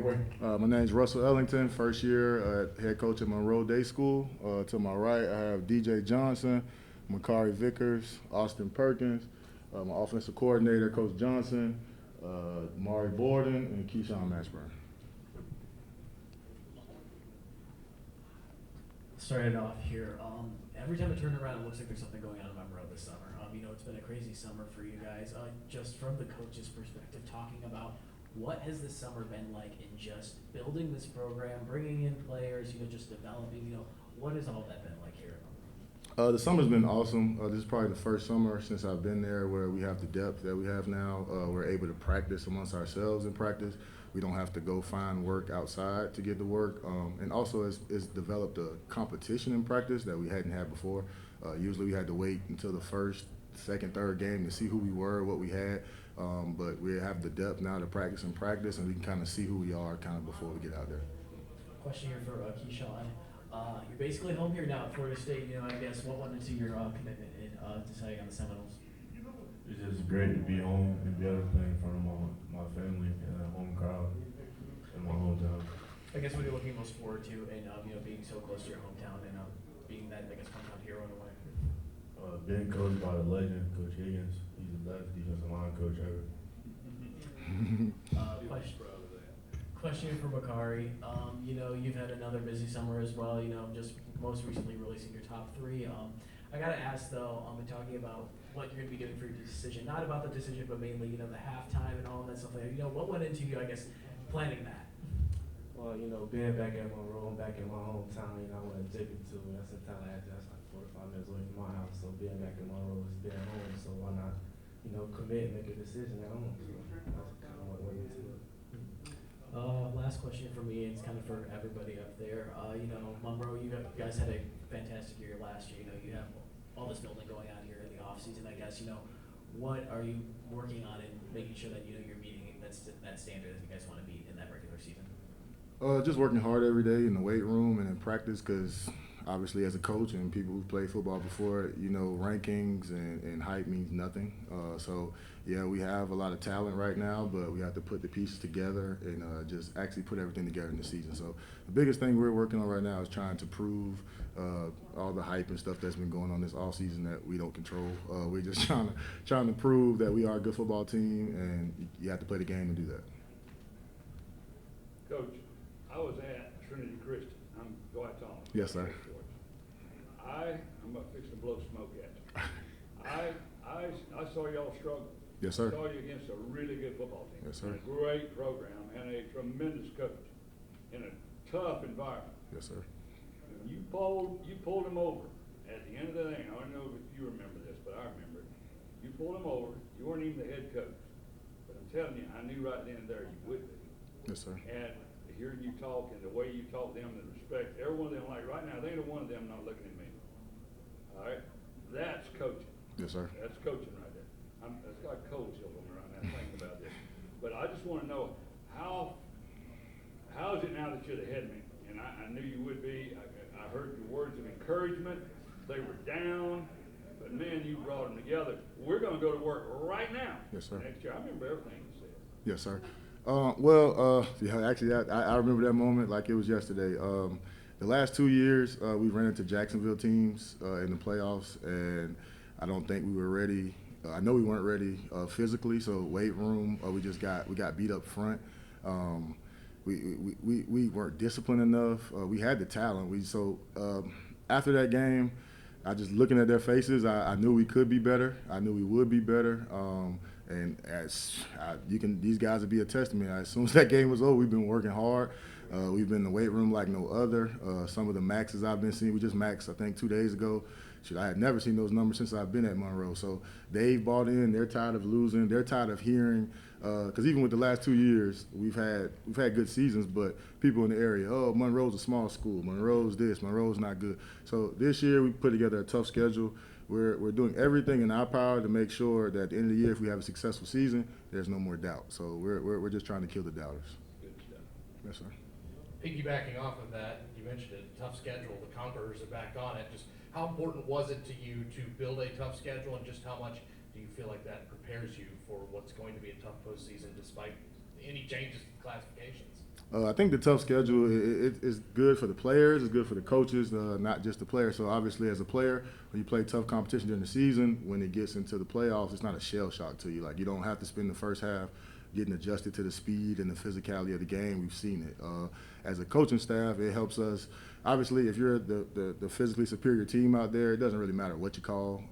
for you? My name is Russell Ellington, first year head coach at Munroe Day School. To my right, I have DJ Johnson, Makari Vickers, Austin Perkins, my offensive coordinator, Coach Johnson, Mari Borden, and Keyshawn Mashburn. Started off here. Every time I turn around, it looks like there's something going on in Munroe this summer. It's been a crazy summer for you guys. Just from the coach's perspective, talking about what has this summer been like in just building this program, bringing in players, just developing, what has all that been like here at Munroe? The summer's been awesome. This is probably the first summer since I've been there where we have the depth that we have now. We're able to practice amongst ourselves in practice. We don't have to go find work outside to get the work. And also it's developed a competition in practice that we hadn't had before. Usually we had to wait until the first, second, third game to see who we were, what we had. But we have the depth now to practice and practice, and we can kind of see who we are kind of before we get out there. Question here for Keyshawn. You're basically home here now at Florida State. I guess what went into your commitment in deciding on the Seminoles? It's just great to be home and be able to play in front of my family and a home crowd in my hometown. I guess what are you looking most forward to in being so close to your hometown and being that, I guess, hometown hero in a way? Being coached by the legend, Coach Higgins. He's the best defensive line coach ever. Question for Makari. You've had another busy summer as well. Just most recently releasing your top three. I gotta ask though, talking about what you're gonna be doing for your decision, not about the decision, but mainly the halftime and all of that stuff. What went into you, I guess, planning that? Well, being back at Munroe, back in my hometown, I went to take it to. That's in Tallahassee. That's like 45 minutes away from my house. So being back in Munroe is being home. So why not, commit and make a decision at home? So that's kind of what went into it. Last question for me, it's kind of for everybody up there. Munroe, you guys had a fantastic year last year. You have all this building going on here in the off season. I guess, what are you working on in making sure that you're meeting that standard that you guys want to meet in that regular season? Just working hard every day in the weight room and in practice, because obviously as a coach and people who've played football before, rankings and height means nothing. So yeah, we have a lot of talent right now, but we have to put the pieces together and just actually put everything together in the season. So the biggest thing we're working on right now is trying to prove all the hype and stuff that's been going on this off season that we don't control. We're just trying to prove that we are a good football team, and you have to play the game and do that. Coach, I was at Trinity Christian. I'm Dwight Thomas. Yes, sir. I'm about fixing to blow smoke at you. I saw y'all struggle. Yes, sir. I saw you against a really good football team. Yes, sir. And a great program and a tremendous coach in a tough environment. Yes, sir. And you pulled him over at the end of the thing. I don't know if you remember this, but I remember it. You pulled him over. You weren't even the head coach. But I'm telling you, I knew right then and there you would be. Yes, sir. And hearing you talk and the way you talk to them and respect, every one of them, like right now, there ain't one of them not looking at me. All right? That's coaching. Yes, sir. That's coaching right there. It's got cold chills on me right now thinking about this. But I just want to know, how is it now that you're the head man? And I knew you would be. I heard your words of encouragement. They were down. But, man, you brought them together. We're going to go to work right now. Yes, sir. Next year. I remember everything you said. Yes, sir. Yeah, actually, I remember that moment like it was yesterday. The last 2 years, we ran into Jacksonville teams in the playoffs, and I don't think we were ready. I know we weren't ready physically, so weight room, we got beat up front. We weren't disciplined enough. We had the talent. After that game, I just looking at their faces, I knew we could be better. I knew we would be better. And these guys would be a testament. As soon as that game was over, we've been working hard. We've been in the weight room like no other. Some of the maxes I've been seeing, we just maxed, I think, 2 days ago. I had never seen those numbers since I've been at Munroe. So they've bought in. They're tired of losing. They're tired of hearing. Because even with the last 2 years, we've had good seasons, but people in the area, oh, Munroe's a small school. Munroe's this. Munroe's not good. So this year we put together a tough schedule. We're doing everything in our power to make sure that at the end of the year, if we have a successful season, there's no more doubt. So we're just trying to kill the doubters. Good stuff. Yes, sir. Piggybacking off of that, you mentioned a tough schedule. The Conquerors are back on it. Just how important was it to you to build a tough schedule, and just how much do you feel like that prepares you for what's going to be a tough postseason despite any changes to classifications? I think the tough schedule is good for the players, it's good for the coaches, not just the players. So obviously, as a player, when you play tough competition during the season, when it gets into the playoffs, it's not a shell shock to you. Like, you don't have to spend the first half getting adjusted to the speed and the physicality of the game. We've seen it. As a coaching staff, it helps us. Obviously, if you're the physically superior team out there, it doesn't really matter what you call.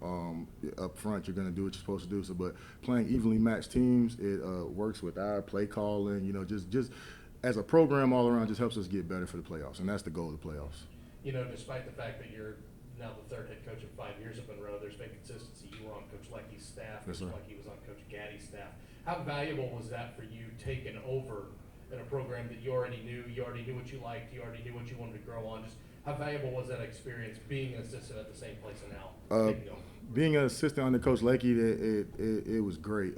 Up front, you're going to do what you're supposed to do. So, but playing evenly matched teams, it works with our play calling. You know, just as a program all around, just helps us get better for the playoffs, and that's the goal of the playoffs. You know, despite the fact that you're now the third head coach in 5 years at Munroe, there's been consistency. You were on Coach Lecky's staff, Yes, Coach sir. Lecky was on Coach Gaddy's staff. How valuable was that for you taking over in a program that you already knew what you liked, you already knew what you wanted to grow on? Just how valuable was that experience being an assistant at the same place and now taking over? Being an assistant under Coach Lecky, it was great.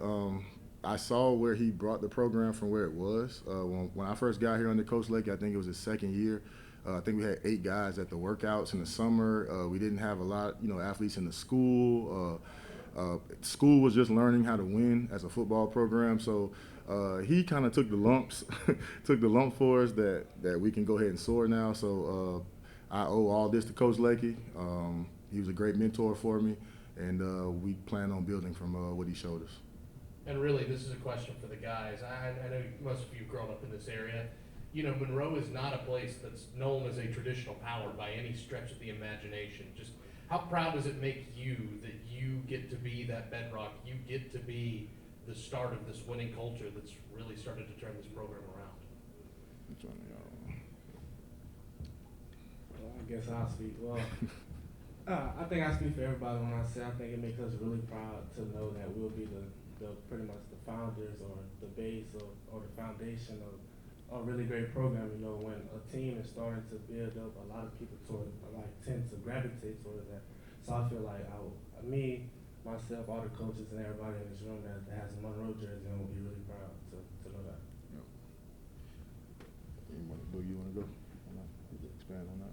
I saw where he brought the program from where it was. When I first got here under Coach Lecky, I think it was his second year. I think we had 8 guys at the workouts in the summer. We didn't have a lot, athletes in the school. School was just learning how to win as a football program. So he kind of took the lumps, took the lump for us that we can go ahead and soar now. So I owe all this to Coach Lecky. He was a great mentor for me, and we plan on building from what he showed us. And really, this is a question for the guys. I know most of you have grown up in this area. You know, Munroe is not a place that's known as a traditional power by any stretch of the imagination. Just how proud does it make you that you get to be that bedrock, you get to be the start of this winning culture that's really started to turn this program around? Well, I guess I'll speak. Well, I think I speak for everybody when I say I think it makes us really proud to know that we'll be the pretty much the founders or the base or the foundation of a really great program. You know, when a team is starting to build up, a lot of people tend to gravitate towards that. So I feel like me, myself, all the coaches and everybody in this room that has a Munroe jersey on will be really proud to know that. Do you want to go? Expand on that.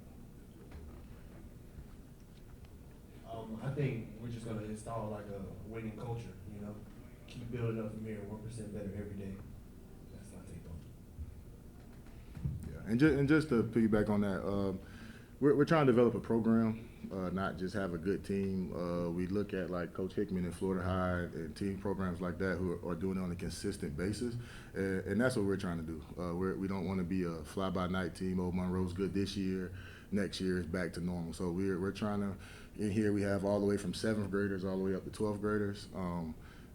I think we're just gonna install like a winning culture, keep building up from here, 1% better every day. That's my take on it. Yeah, and just to piggyback on that, we're trying to develop a program, not just have a good team. We look at like Coach Hickman in Florida High and team programs like that who are doing it on a consistent basis, and that's what we're trying to do. We don't want to be a fly-by-night team. Oh, Monroe's good this year, next year is back to normal. So we're trying to. In here we have all the way from 7th graders all the way up to 12th graders.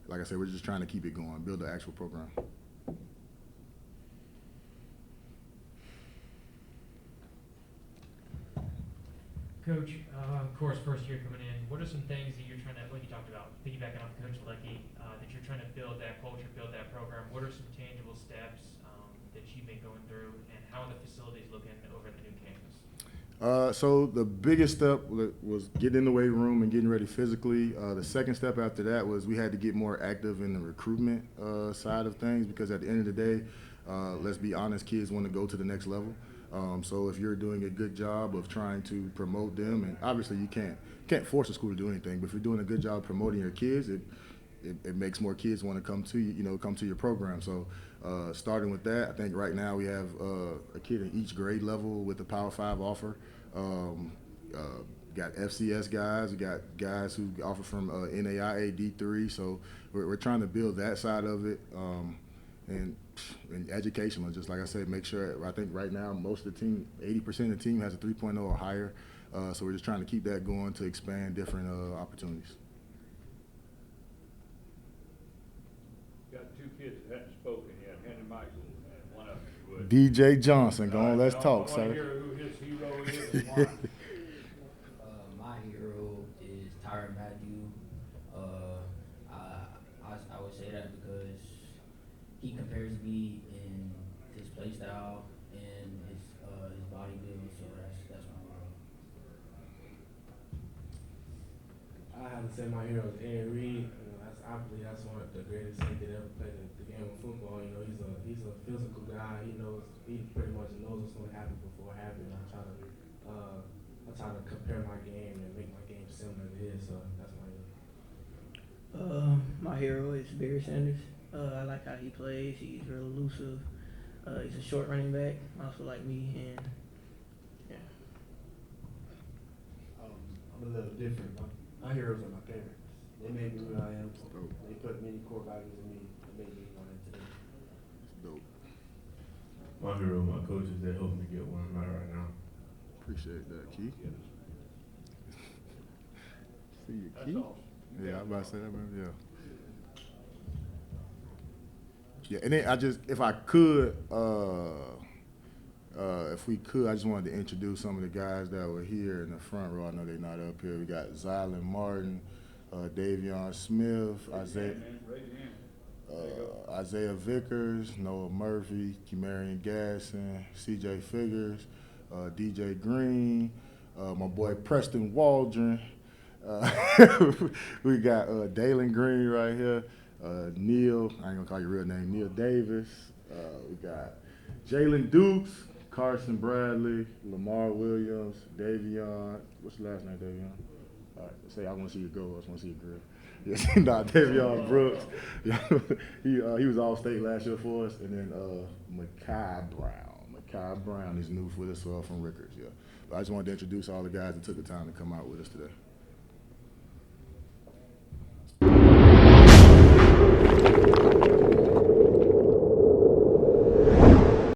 Like I said, we're just trying to keep it going, build an actual program. Coach, of course, first year coming in, what are some things that you're trying to, like you talked about, piggybacking off Coach Lecky, that you're trying to build that culture, build that program? What are some tangible steps that you've been going through, and how are the facilities looking over at the new campus? So the biggest step was getting in the weight room and getting ready physically. The second step after that was we had to get more active in the recruitment side of things, because at the end of the day, let's be honest, kids want to go to the next level. So if you're doing a good job of trying to promote them, and obviously you can't force a school to do anything, but if you're doing a good job promoting your kids, it makes more kids want to come to you, come to your program. So starting with that, I think right now we have a kid in each grade level with the Power 5 offer. Got FCS guys, we got guys who offer from NAIA D3. So we're trying to build that side of it. And educational, just like I said, make sure, I think right now most of the team, 80% of the team has a 3.0 or higher. So we're just trying to keep that going to expand different opportunities. Got 2 kids that hadn't spoken yet, Henry Michael, and one of them, if you would. DJ Johnson, go on, let's I talk, want to sir. hear who his hero is and why. My hero is Tyron Matthew. I would say that because he compares me in his play style and his body build, so that's my hero. I have to say my hero is Ed Reed. I believe that's one of the greatest safety that ever played the game of football. He's a physical guy. He pretty much knows what's going to happen before it happens. I try to compare my game and make my game similar to his. So that's my hero. My hero is Barry Sanders. I like how he plays. He's real elusive. He's a short running back, also like me, and yeah. I'm a little different. My heroes are my parents. They made me who I am. Dope. They put many core values in me that made me who I am today. Dope. My hero, my coaches, they help me get where I'm at right now. Appreciate that, Keith. See you, That's Keith. awesome. Yeah, I'm about to say that, man. Yeah. Yeah, and then if I could, if we could, I just wanted to introduce some of the guys that were here in the front row. I know they're not up here. We got Zylan Martin, Davion Smith, Raise your hand, man. Raise your hand. Isaiah Vickers, Noah Murphy, Kimarian Gasson, CJ Figures, DJ Green, my boy Preston Waldron. We got Dalen Green right here. Neil, I ain't gonna call your real name, Neil Davis. We got Jalen Dukes, Carson Bradley, Lamar Williams, Davion. What's the last name, Davion? All right, say I want to see your goal. I just want to see your grill. Yes, nah, Davion Brooks. he was all state last year for us, and then Makai Brown. Makai Brown is new for us from Rickards. Yeah, but I just wanted to introduce all the guys that took the time to come out with us today.